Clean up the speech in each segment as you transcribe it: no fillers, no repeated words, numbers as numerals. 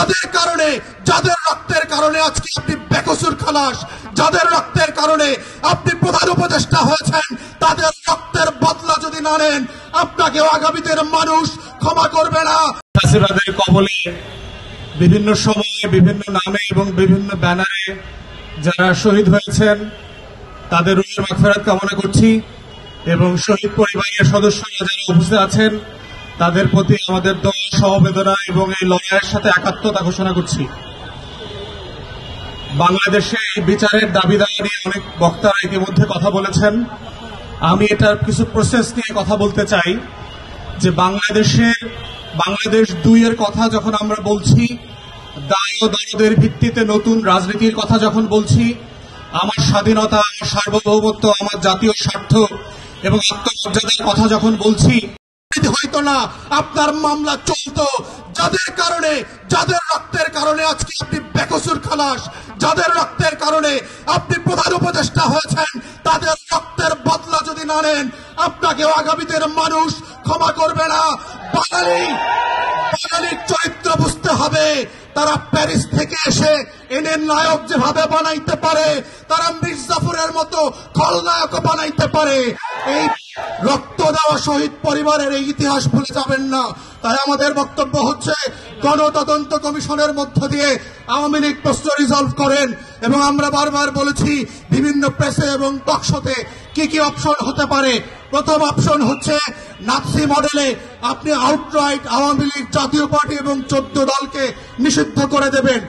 যাদের কারণে, যাদের রক্তের কারণে আজকে আপনি বেকসুর খালাস, যাদের রক্তের কারণে আপনি প্রধান উপদেষ্টা হয়েছেন, তাদের রক্তের বদলা যদি না নেন, আপনাকেও আগামী দিনের মানুষ ক্ষমা করবে না। ফ্যাসিবাদের কবলে বিভিন্ন সময়ে বিভিন্ন নামে এবং বিভিন্ন ব্যানারে যারা শহীদ হয়েছেন তাদের রুহের মাগফিরাত কামনা করছি এবং শহীদ পরিবারের সদস্যরা যারা উপস্থিত আছেন তাদের প্রতি আমাদের দোয়া, সমবেদনা এবং এই লড়াইয়ের সাথে একাত্মতা ঘোষণা করছি। বাংলাদেশে এই বিচারের দাবি দাওয়া নিয়ে অনেক বক্তারা ইতিমধ্যে কথা বলেছেন। আমি এটার কিছু প্রসেস নিয়ে কথা বলতে চাই যে বাংলাদেশ 2-এর কথা যখন আমরা বলছি, দায় ও দরদের ভিত্তিতে নতুন রাজনীতির কথা যখন বলছি, আমার স্বাধীনতা, আমার সার্বভৌমত্ব, আমার জাতীয় স্বার্থ এবং আত্মমর্যাদার কথা যখন বলছি, হয়তো না আপনার মামলা চলতো, যাদের কারণে, যাদের রক্তের কারণে আজকে আপনি বেকসুর খালাস, যাদের রক্তের কারণে আপনি প্রধান উপদেষ্টা হয়েছেন, তাদের রক্তের বদলা যদি না নেন, আপনাকেও আগামী দিনের মানুষ ক্ষমা করবে না। বাঙালির চরিত্র বুঝতে হবে। তারা প্যারিস থেকে এসে এনে নায়ক যেভাবে বানাইতে পারে, তারা মির্জাফরের মতো খলনায়ক বানাইতে পারে। এই রক্ত দেওয়া শহীদ পরিবারের এই ইতিহাস ভুলে যাবেন না। তাই আমাদের বক্তব্য হচ্ছে, গণতদন্ত কমিশনের মধ্য দিয়ে আওয়ামী লীগ প্রশ্ন রিজলভ করেন। এবং আমরা বারবার বলেছি বিভিন্ন প্রেসে এবং টকশোতে কি কি অপশন হতে পারে। প্রথম অপশন হচ্ছে নাৎসি মডেলে আপনি আউটরাইট আওয়ামী লীগ, জাতীয় পার্টি এবং 14 দলকে নিষিদ্ধ করে দেবেন।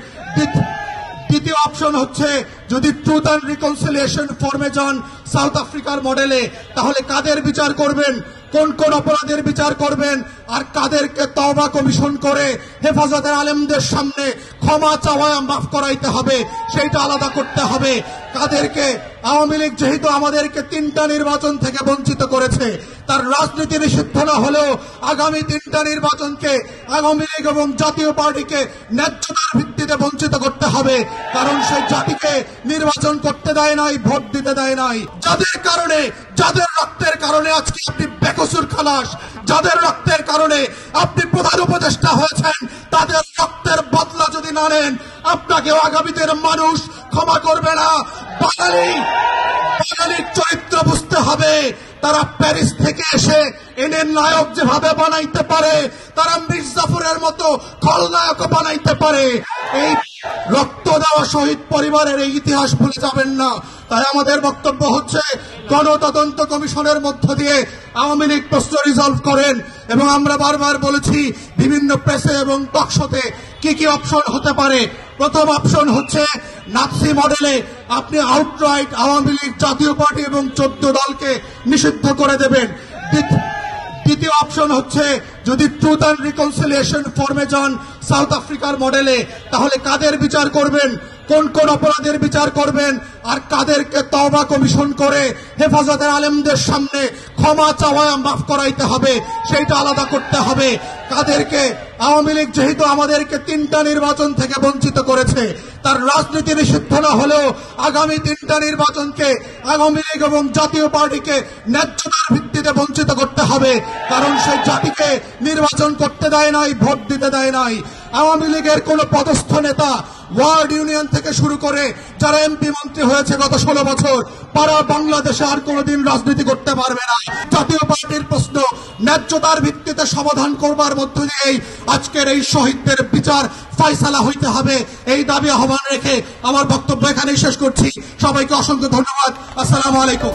দ্বিতীয় অপশন হচ্ছে যদি ট্রুথ অ্যান্ড রিকনসিলিয়েশন ফর্মে যান সাউথ আফ্রিকার মডেলে, তাহলে কাদের বিচার করবেন, কোন কোন অপরাধের বিচার করবেন, আর কাদেরকে তওবা কমিশন করে হেফাজতের আলেমদের সামনে ক্ষমা চাওয়া মাফ করাইতে হবে, সেইটা আলাদা করতে হবে। কাদেরকে, আওয়ামী লীগ যেহেতু আমাদেরকে 3টা নির্বাচন থেকে বঞ্চিত করেছে, তার রাজনীতি নিষিদ্ধ না হলেও আগামী 3টা নির্বাচনকে আওয়ামী লীগ এবং জাতীয় পার্টিকে ন্যায্যতার ভিত্তিতে বঞ্চিত করতে হবে। কারণ সেই জাতিকে নির্বাচন করতে দেয় নাই, ভোট দিতে দেয় নাই। যাদের কারণে, যাদের রক্তের কারণে আজকে আপনি বেকসুর খালাস, যাদের রক্তের কারণে আপনি প্রধান উপদেষ্টা হয়েছেন, তাদের রক্তের বদলা যদি না নেন, আপনাকেও আগামী দিনের মানুষ ক্ষমা করবে না। বাঙালির চরিত্র বুঝতে হবে। তারা প্যারিস থেকে এসে এনে নায়ক যেভাবে বানাইতে পারে, তারা মির্জাফরের মতো খলনায়ক বানাইতে পারে। এই রক্ত দেওয়া শহীদ পরিবারের এই ইতিহাস ভুলে যাবেন না। তাই আমাদের বক্তব্য হচ্ছে, গণতদন্ত কমিশনের মধ্য দিয়ে আওয়ামী লীগ প্রশ্ন রিজলভ করেন। এবং আমরা বারবার বলেছি বিভিন্ন প্রেসে এবং টকশোতে কি কি অপশন হতে পারে। প্রথম অপশন হচ্ছে নাৎসি মডেলে আপনি আউটরাইট আওয়ামী লীগ, জাতীয় পার্টি এবং 14 দলকে নিষিদ্ধ করে দেবেন। দ্বিতীয় অপশন হচ্ছে যদি ট্রুথ অ্যান্ড রিকনসিলিয়েশন ফর্মে যান সাউথ আফ্রিকার মডেলে, তাহলে কাদের বিচার করবেন, কোন কোন অপরাধের বিচার করবেন, আর কাদেরকে তওবা কমিশন করে হেফাজতের আলেমদের সামনে ক্ষমা চাওয়া মাফ করাইতে হবে, সেইটা আলাদা করতে হবে। কাদেরকে, আওয়ামী লীগ যেহেতু আমাদেরকে 3টা নির্বাচন থেকে বঞ্চিত করেছে, তার রাজনীতি নিষিদ্ধ না হলেও আগামী 3টা নির্বাচনকে আওয়ামী লীগ এবং জাতীয় পার্টিকে ন্যায্যতার ভিত্তিতে বঞ্চিত করতে হবে। কারণ সেই জাতিকে নির্বাচন করতে দেয় নাই, ভোট দিতে দেয় নাই। আওয়ামী লীগের কোন পদস্থ নেতা ওয়ার্ড ইউনিয়ন থেকে শুরু করে যারা এমপি মন্ত্রী হয়েছে গত 16 বছর, তারা বাংলাদেশে আর কোনোদিন রাজনীতি করতে পারবে না। জাতীয় পার্টির প্রশ্ন ন্যায্যতার ভিত্তিতে সমাধান করবার মধ্য দিয়েই আজকের এই শহীদদের বিচার ফয়সালা হইতে হবে। এই দাবি আহ্বান রেখে আমার বক্তব্য এখানেই শেষ করছি। সবাইকে অসংখ্য ধন্যবাদ। আসসালামু আলাইকুম।